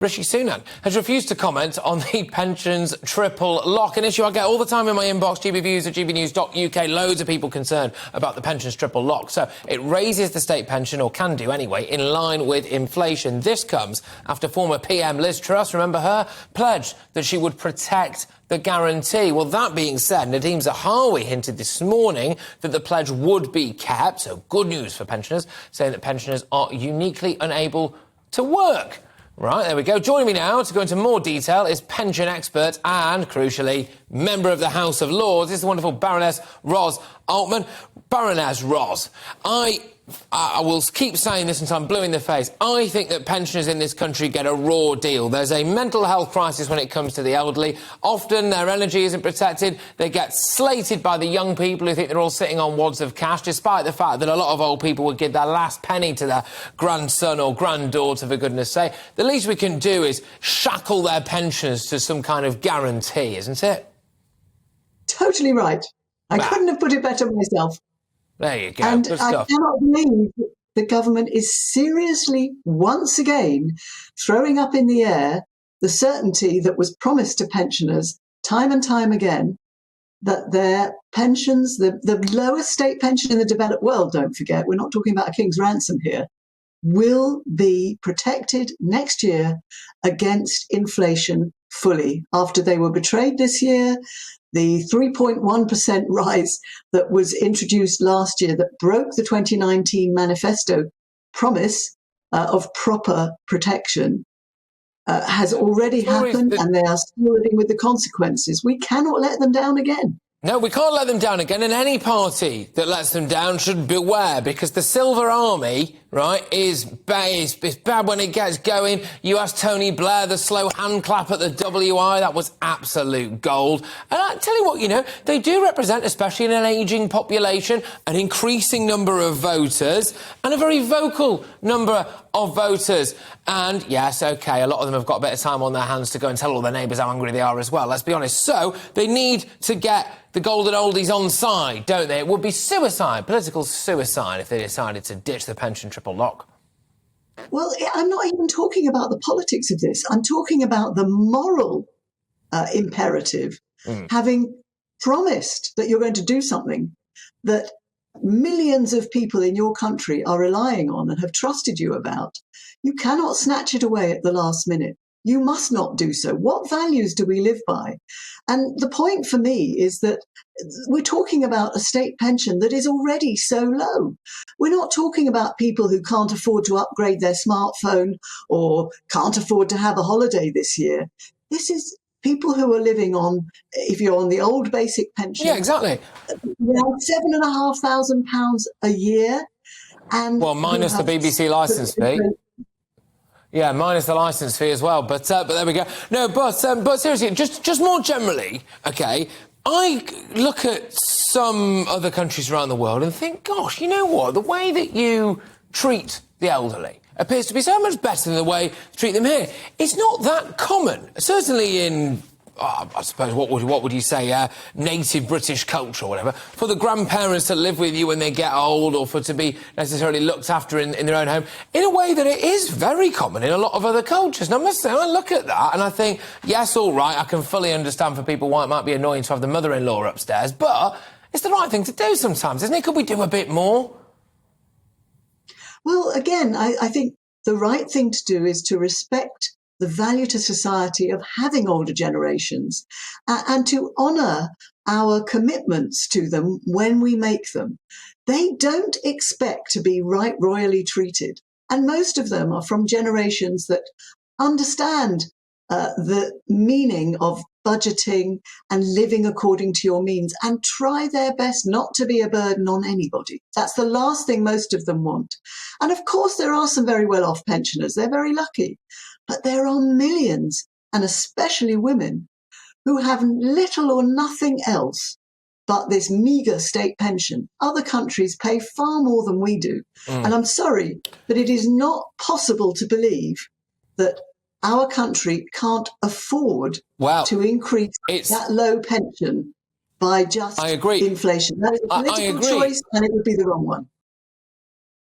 Rishi Sunak has refused to comment on the pensions triple lock, an issue I get all the time in my inbox, GBViews at GBNews.uk. Loads of people concerned about the pensions triple lock. So it raises the state pension, or can do anyway, in line with inflation. This comes after former PM Liz Truss, remember her, pledged that she would protect the guarantee. Well, that being said, Nadhim Zahawi hinted this morning that the pledge would be kept. So good news for pensioners, saying that pensioners are uniquely unable to work. Right, there we go. Joining me now to go into more detail is pension expert and, crucially, member of the House of Lords. This is the wonderful Baroness Ros Altmann. Baroness Ros, I will keep saying this until I'm blue in the face. I think that pensioners in this country get a raw deal. There's a mental health crisis when it comes to the elderly. Often their energy isn't protected. They get slated by the young people who think they're all sitting on wads of cash, despite the fact that a lot of old people would give their last penny to their grandson or granddaughter, for goodness sake. The least we can do is shackle their pensions to some kind of guarantee, isn't it? Totally right. I couldn't have put it better myself. There you go. And good I stuff. cannot believe that the government is seriously, once again, throwing up in the air the certainty that was promised to pensioners time and time again, that their pensions, the lowest state pension in the developed world, don't forget, we're not talking about a king's ransom here, will be protected next year against inflation fully. After they were betrayed this year, the 3.1% rise that was introduced last year that broke the 2019 manifesto promise of proper protection has already happened, and they are still living with the consequences. We cannot let them down again. No, we can't let them down again, and any party that lets them down should beware, because the Silver Army, right, is bad when it gets going. You asked Tony Blair, the slow hand clap at the WI, that was absolute gold. And I tell you what, you know, they do represent, especially in an ageing population, an increasing number of voters and a very vocal number of voters. And yes, OK, a lot of them have got a bit of time on their hands to go and tell all their neighbours how angry they are as well, let's be honest. So they need to get the golden oldies on side, don't they? It would be suicide, political suicide, if they decided to ditch the pension triple lock. Well, I'm not even talking about the politics of this. I'm talking about the moral imperative, having promised that you're going to do something that millions of people in your country are relying on and have trusted you about. You cannot snatch it away at the last minute. You must not do so. What values do we live by? And the point for me is that we're talking about a state pension that is already so low. We're not talking about people who can't afford to upgrade their smartphone or can't afford to have a holiday this year. This is people who are living on, if you're on the old basic pension. Yeah, exactly. £7,500 a year. And well, minus the BBC licence fee. Yeah, minus the licence fee as well. But there we go. No, but seriously, just more generally, OK, I look at some other countries around the world and think, gosh, you know what? The way that you treat the elderly appears to be so much better than the way you treat them here. It's not that common. Certainly in, I suppose, what would you say, native British culture or whatever, for the grandparents to live with you when they get old, or for to be necessarily looked after in their own home, in a way that it is very common in a lot of other cultures. And I must say, I look at that and I think, yes, all right, I can fully understand for people why it might be annoying to have the mother-in-law upstairs, but it's the right thing to do sometimes, isn't it? Could we do a bit more? Well, again, I think the right thing to do is to respect the value to society of having older generations and to honour our commitments to them when we make them. They don't expect to be royally treated. And most of them are from generations that understand the meaning of budgeting and living according to your means and try their best not to be a burden on anybody. That's the last thing most of them want. And of course, there are some very well-off pensioners. They're very lucky. But there are millions, and especially women, who have little or nothing else but this meagre state pension. Other countries pay far more than we do. And I'm sorry, but it is not possible to believe that our country can't afford to increase that low pension by just inflation. That is a political choice, and it would be the wrong one.